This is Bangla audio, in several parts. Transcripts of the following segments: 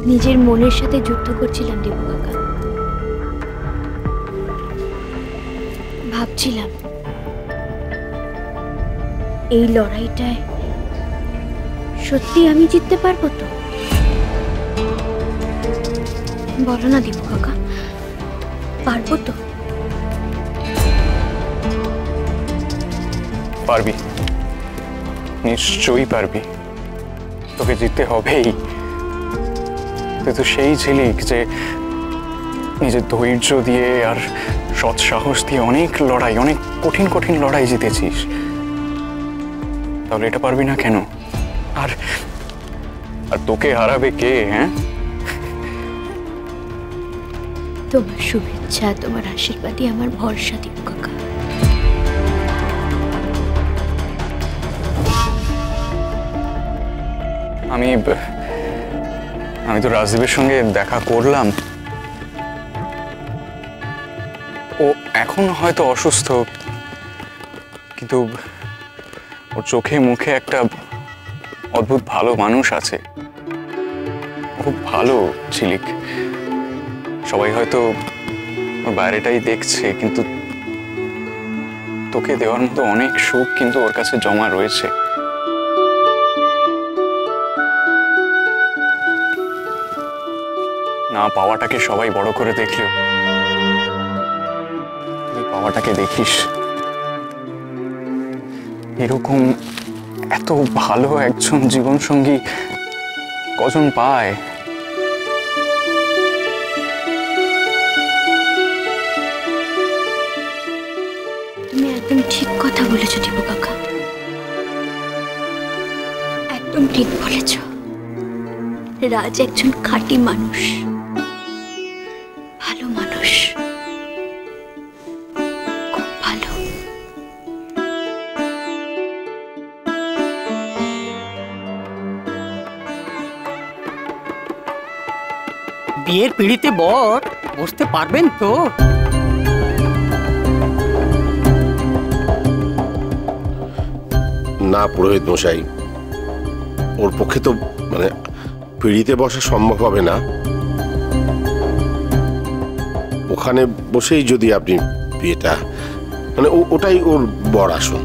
নিজের মনের সাথে যুদ্ধ করছিলাম দীপু কাকা। ভাবছিলাম এই লড়াইটায় সত্যি আমি জিততে পারবো তো? বলো না দীপু কাকা, পারবো তো? পারবি, নিশ্চয়ই পারবি। তোকে জিততে হবেই। তুই তো সেই ঝিলিক যে নিজের ধৈর্য দিয়ে আর সৎ সাহস দিয়ে অনেক লড়াই, অনেক কঠিন কঠিন লড়াই জিতেছিস। তাহলে এটা পারবি না কেন? আর আর তোকে হারাবে কে? হ্যাঁ, তোমার শুভেচ্ছা, তোমার আশীর্বাদই আমার ভরসা দীপু কাকা। আমি তো রাজদীপের সঙ্গে দেখা করলাম। ও এখন হয়তো অসুস্থ, কিন্তু ওর চোখে মুখে একটা অদ্ভুত ভালো মানুষ আছে। খুব ভালো ঝিলিক। সবাই হয়তো ওর বাইরেটাই দেখছে, কিন্তু তোকে দেওয়ার মতো অনেক সুখ কিন্তু ওর কাছে জমা রয়েছে। না পাওয়াটাকে সবাই বড় করে দেখলেও তুই পাওয়াটাকে দেখিস। এরকম এত ভালো একজন জীবন সঙ্গী কজন পায়? তুমি একদম ঠিক কথা বলেছ দীপু কাকা, একদম ঠিক বলেছ। রাজ একজন খাঁটি মানুষ, ভালো মানুষ, খুব ভালো। বিয়ের পিড়িতে বর বসতে পারবেন তো? না পুরোহিত মশাই, ওর পক্ষে তো মানে পিড়িতে বসা সম্ভব হবে না। ওখানে বসেই যদি আপনি বিয়েটা মানে ওটাই ওর বর আসুন।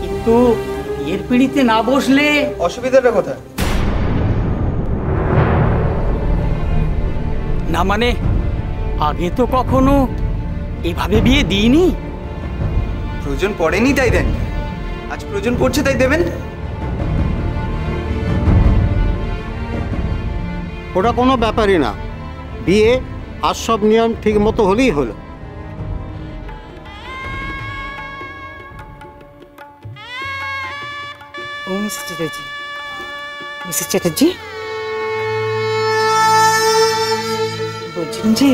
কিন্তু বিয়ের পিড়িতে না বসলে অসুবিধাটা কোথায়? না মানে আগে তো কখনো এভাবে বিয়ে দিইনি। প্রয়োজন পড়েনি তাই দেন, আজ প্রয়োজন পড়ছে তাই দেবেন। ওটা কোনো ব্যাপারই না, বিয়ে আর সব নিয়ম ঠিক মতো হলেই হলো। ও মিসেস চ্যাটার্জি, মিসেস চ্যাটার্জি বলছেন যে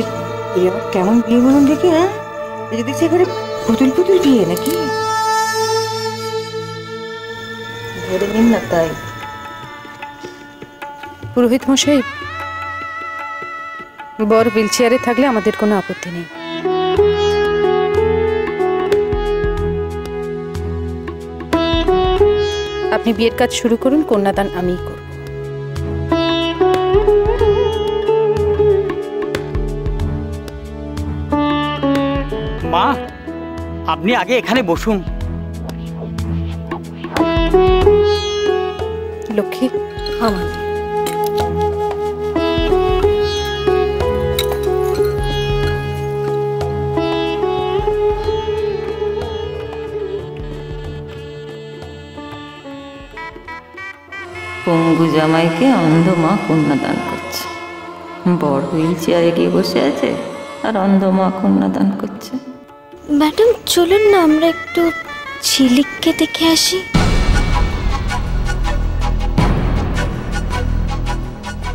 এই আবার কেমন বিয়ে বলুন দেখি? হ্যাঁ, এই যে দেখছি এবারে পুতুল পুতুল বিয়ে নাকি? ধরে নিন না তাই। পুরোহিত মশাই, বর হুইল চেয়ারে থাকলে আমাদের কোনো আপত্তি নেই। আপনি বিয়ের কাজ শুরু করুন, কন্যাদান আমিই করব। মা, আপনি আগে এখানে বসুন। লক্ষ্মী, আমার পঙ্গু জামাইকে অন্ধ মা কন্যাদান করছে। বড় হুইল চেয়ারে গিয়ে বসে আছে আর অন্ধ মা কন্যাদান করছে। ম্যাডাম চলুন না আমরা একটু ঝিলিককে দেখে আসি।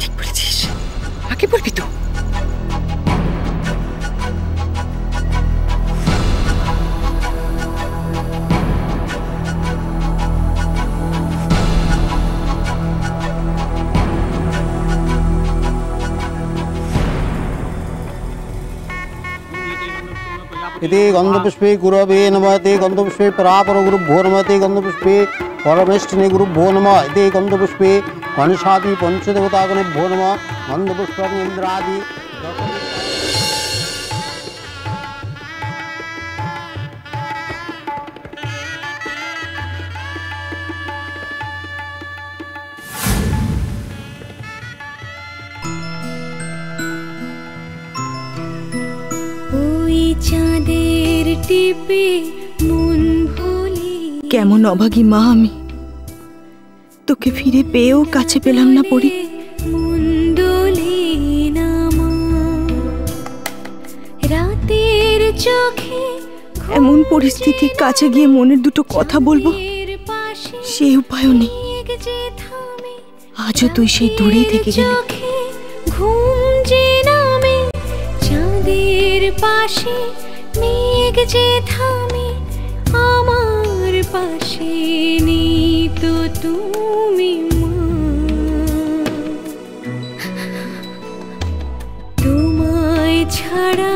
ঠিক বলেছিস, আগে বলবি তো। इति गन्धपुष्पे गुरवे नमः। इति गन्धपुष्पे परापर गुरुभ्यो नमः। इति गन्धपुष्पे परमेष्ठिने गुरुभ्यो नमः। इति गन्धपुष्पे গণেশাদি পঞ্চদেবতাগণেভ্যো নমঃ গন্ধপুষ্পং ইন্দ্রাদি। চাঁদের টিপে মন ভোলে। কেমন অভাগী মা আমি, তোকে ফিরে পেয়েও কাছে পেলাম না পড়ি। রাতের চোখে এমন পরিস্থিতি, কাছে গিয়ে মনের দুটো কথা বলবো সে উপায়ও নেই। আজও তুই সেই দূরেই থেকে গেলি। ঘুম যে নামে চাঁদের পাশে, মেঘ যে থামে আমার পাশে, নেই তো তুমি মা। তোমায় ছাড়া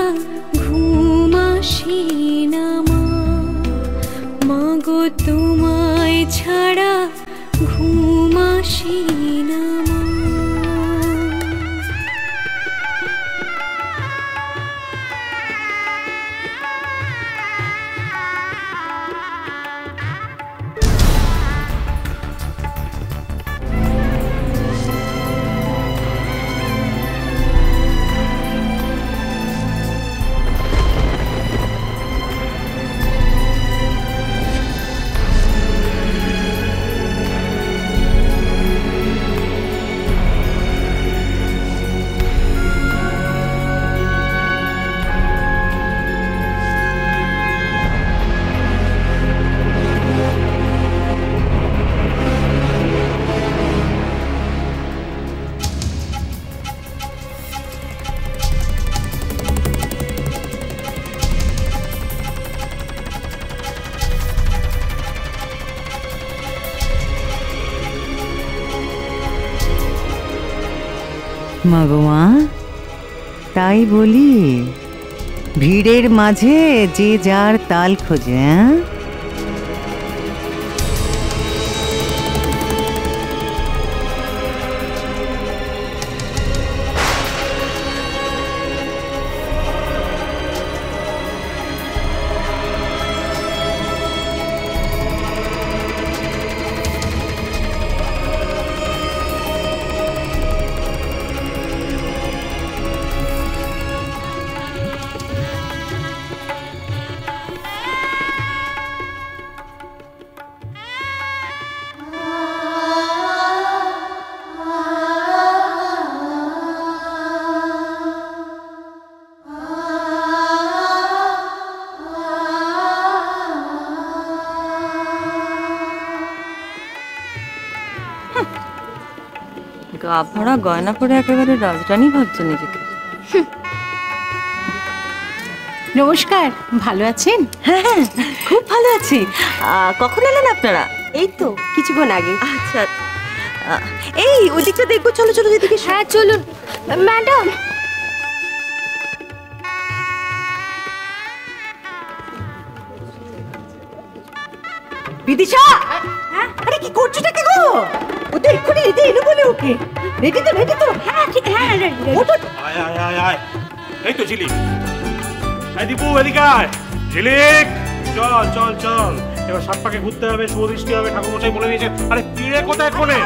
ঘুম আসে না মা, মাগো তোমায় ছাড়া ঘুম আসে না মা। মাগো মা, তাই বলি ভিড়ের মাঝে যে যার তাল খোঁজে। গা ভরা গয়না পরে একেবারে রাজরানী ভাবছে নিজেকে। নমস্কার, ভালো আছেন? হ্যাঁ, খুব ভালো আছি। কখন এলেন আপনারা? এই তো কিছুক্ষণ আগে। আচ্ছা, এই ওদিকটা দেখবো। চলো চলো, এদিকে। হ্যাঁ চলুন ম্যাডাম। বিদিশা, আরে কি করছোটা কি গো? ও তো এক্ষুনি রেডি এলো বলে ওকে। রেডি তো? রেডি তো? হ্যাঁ ঠিক। হ্যাঁ রেডি। আয় আয় আয় আয়, এই তো ঝিলিক। এই দীপু, এদিকে আয়। ঝিলিক, চল চল চল, এবার সাত পাকে ঘুরতে হবে, শুভ দৃষ্টি হবে, ঠাকুর মশাই বলে দিয়েছে। আরে পিড়ে কোথায় কোনে?